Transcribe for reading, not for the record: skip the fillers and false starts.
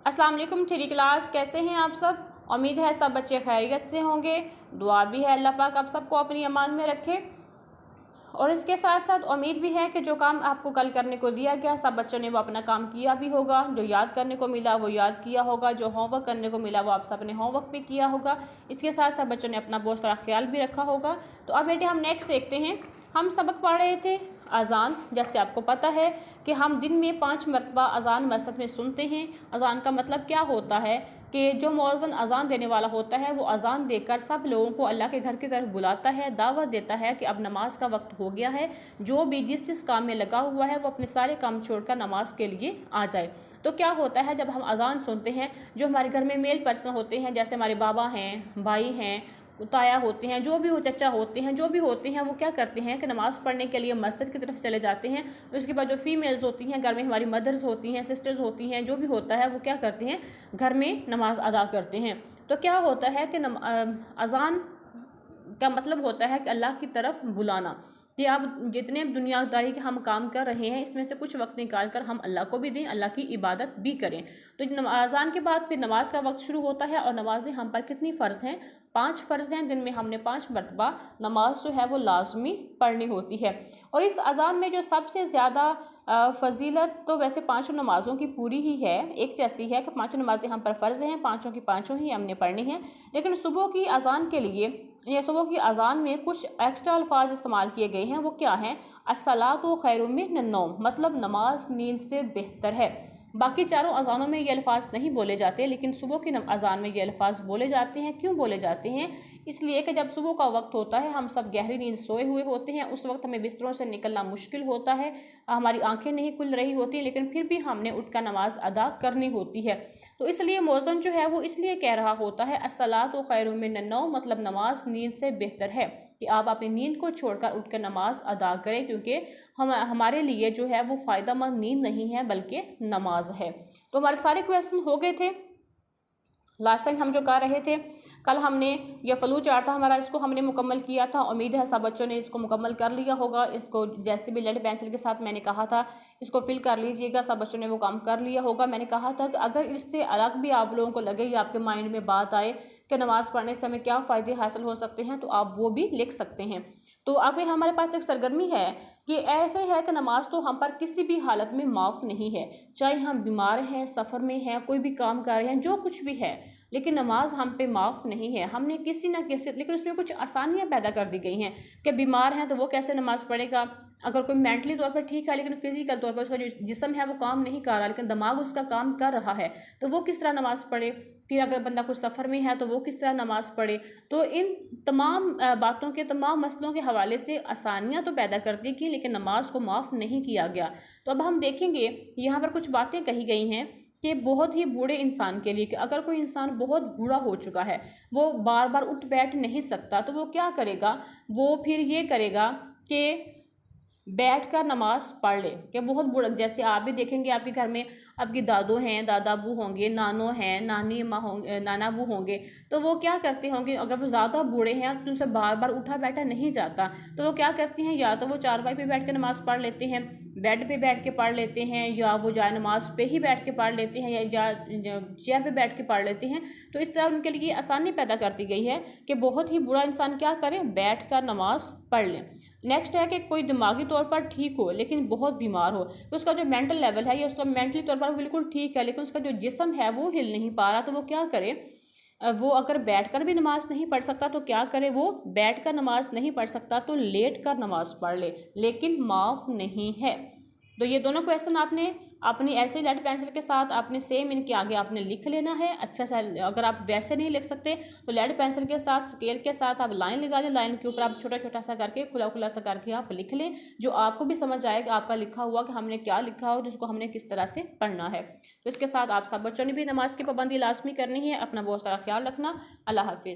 अस्सलाम वालेकुम three class, कैसे हैं आप सब। उम्मीद है सब बच्चे खैरियत से होंगे। दुआ भी है अल्लाह पाक आप सबको अपनी अमान में रखे और इसके साथ साथ उम्मीद भी है कि जो काम आपको कल करने को दिया गया सब बच्चों ने वो अपना काम किया भी होगा। जो याद करने को मिला वो याद किया होगा, जो होमवर्क करने को मिला वो आप सब ने होमवर्क भी किया होगा। इसके साथ साथ बच्चों ने अपना बहुत सारा ख्याल भी रखा होगा। तो अब बेटे हम नेक्स्ट देखते हैं। हम सबक पढ़ रहे थे अज़ान। जैसे आपको पता है कि हम दिन में 5 मरतबा अज़ान मस्जिद में सुनते हैं। अज़ान का मतलब क्या होता है कि जो मौज़िन अज़ान देने वाला होता है वो अज़ान देकर सब लोगों को अल्लाह के घर की तरफ बुलाता है, दावत देता है कि अब नमाज का वक्त हो गया है। जो भी जिस काम में लगा हुआ है वो अपने सारे काम छोड़कर नमाज के लिए आ जाए। तो क्या होता है जब हम अज़ान सुनते हैं, जो हमारे घर में मेल पर्सन होते हैं, जैसे हमारे बाबा हैं, भाई हैं, ताया होते हैं, जो भी हो, चचा होते हैं, जो भी होते हैं, वो क्या करते हैं कि नमाज़ पढ़ने के लिए मस्जिद की तरफ चले जाते हैं। उसके बाद जो फीमेल्स होती हैं घर में, हमारी मदर्स होती हैं, सिस्टर्स होती हैं, जो भी होता है वो क्या करते हैं घर में नमाज अदा करते हैं। तो क्या होता है कि अज़ान का मतलब होता है कि अल्लाह की तरफ बुलाना, कि आप जितने दुनियादारी के हम काम कर रहे हैं इसमें से कुछ वक्त निकाल कर हम अल्लाह को भी दें, अल्लाह की इबादत भी करें। तो अज़ान के बाद फिर नमाज का वक्त शुरू होता है और नमाज़ें हम पर कितनी फ़र्ज़ हैं, 5 फ़र्ज़ हैं। दिन में हमने 5 मरतबा नमाज जो है वो लाजमी पढ़नी होती है। और इस अज़ान में जो सबसे ज़्यादा फ़जीलत तो वैसे 5 नमाज़ों की पूरी ही है, एक जैसी है कि 5 नमाज़ें हम पर फ़र्ज़ हैं, 5 की 5 ही हमने पढ़नी हैं। लेकिन सुबह की अज़ान के लिए या सुबह की अज़ान में कुछ एक्स्ट्रा अल्फाज इस्तेमाल किए गए हैं। वो क्या हैं? अस्सलातु खैरुम मिनन नौम, मतलब नमाज नींद से बेहतर है। बाकी चारों अज़ानों में ये अल्फाज नहीं बोले जाते, लेकिन सुबह की अज़ान में ये अल्फाज बोले जाते हैं। क्यों बोले जाते हैं? इसलिए कि जब सुबह का वक्त होता है हम सब गहरी नींद सोए हुए होते हैं, उस वक्त हमें बिस्तरों से निकलना मुश्किल होता है, हमारी आंखें नहीं खुल रही होती, लेकिन फिर भी हमने उठकर नमाज अदा करनी होती है। तो इसलिए मौज़न जो है वो इसलिए कह रहा होता है अस्सलातु खैरुम मिनन नौम, मतलब नमाज नींद से बेहतर है, कि आप अपनी नींद को छोड़कर उठकर नमाज अदा करें, क्योंकि हमारे लिए जो है वो फ़ायदेमंद नींद नहीं है बल्कि नमाज है। तो हमारे सारे क्वेश्चन हो गए थे। लास्ट टाइम हम जो कर रहे थे, कल हमने ये फ्लू चार्ट था हमारा, इसको हमने मुकम्मल किया था। उम्मीद है सब बच्चों ने इसको मुकम्मल कर लिया होगा। इसको जैसे भी लेड पेंसिल के साथ मैंने कहा था इसको फिल कर लीजिएगा, सब बच्चों ने वो काम कर लिया होगा। मैंने कहा था कि अगर इससे अलग भी आप लोगों को लगे या आपके माइंड में बात आए कि नमाज़ पढ़ने से हमें क्या फ़ायदे हासिल हो सकते हैं, तो आप वो भी लिख सकते हैं। तो अगर हमारे पास एक सरगर्मी है कि ऐसे है कि नमाज तो हम पर किसी भी हालत में माफ़ नहीं है, चाहे हम बीमार हैं, सफ़र में हैं, कोई भी काम कर रहे हैं, जो कुछ भी है, लेकिन नमाज हम पे माफ़ नहीं है। हमने किसी ना किसी, लेकिन उसमें कुछ आसानियाँ पैदा कर दी गई हैं कि बीमार हैं तो वो कैसे नमाज पढ़ेगा। अगर कोई मेंटली तौर पर ठीक है लेकिन फिजिकल तौर पर उसका जो जिस्म है वो काम नहीं कर रहा, लेकिन दिमाग उसका काम कर रहा है, तो वो किस तरह नमाज पढ़े। फिर अगर बंदा कुछ सफ़र में है तो वो किस तरह नमाज पढ़े। तो इन तमाम बातों के, तमाम मसलों के हवाले से आसानियाँ तो पैदा कर दी गई, लेकिन नमाज को माफ़ नहीं किया गया। तो अब हम देखेंगे यहाँ पर कुछ बातें कही गई हैं कि बहुत ही बूढ़े इंसान के लिए, कि अगर कोई इंसान बहुत बूढ़ा हो चुका है, वो बार बार उठ बैठ नहीं सकता, तो वो क्या करेगा, वो फिर ये करेगा कि बैठ कर नमाज पढ़ ले। कि बहुत बूढ़ा, जैसे आप भी देखेंगे आपके घर में आपकी दादो हैं, दादा अबू होंगे, नानो हैं, नानी माँ होंगे, नाना अबू होंगे, तो वो क्या करते होंगे, अगर वो ज़्यादा बूढ़े हैं तो उनसे बार बार उठा बैठा नहीं जाता, तो वो क्या करते हैं, या तो वो चारपाई पे बैठ कर नमाज़ पढ़ लेते हैं, बेड पे बैठ के पढ़ लेते हैं, या वो जाए नमाज पे ही बैठ के पढ़ लेते हैं, या चेयर पे बैठ के पढ़ लेते हैं। तो इस तरह उनके लिए आसानी पैदा कर दी गई है कि बहुत ही बुरा इंसान क्या करे, बैठ कर नमाज पढ़ लें। नेक्स्ट है कि कोई दिमागी तौर पर ठीक हो लेकिन बहुत बीमार हो, तो उसका जो मेंटल लेवल है या उसका मेंटली तौर पर बिल्कुल ठीक है, लेकिन उसका जो जिस्म है वो हिल नहीं पा रहा, तो वो क्या करे, वो अगर बैठकर भी नमाज नहीं पढ़ सकता तो क्या करे, वो बैठकर नमाज नहीं पढ़ सकता तो लेट कर नमाज पढ़ ले, लेकिन माफ़ नहीं है। तो ये दोनों क्वेश्चन आपने अपनी ऐसे लेड पेंसिल के साथ आपने सेम इनके आगे आपने लिख लेना है अच्छा सा। अगर आप वैसे नहीं लिख सकते तो लेड पेंसिल के साथ स्केल के साथ आप लाइन लगा लें, लाइन के ऊपर आप छोटा छोटा सा करके, खुला खुला सा करके आप लिख लें, जो आपको भी समझ आएगा आपका लिखा हुआ कि हमने क्या लिखा हो, जिसको हमने किस तरह से पढ़ना है। तो इसके साथ आप सब बच्चों ने भी नमाज की पाबंदी लाजमी करनी है। अपना बहुत सारा ख्याल रखना। अल्लाह हाफिज़।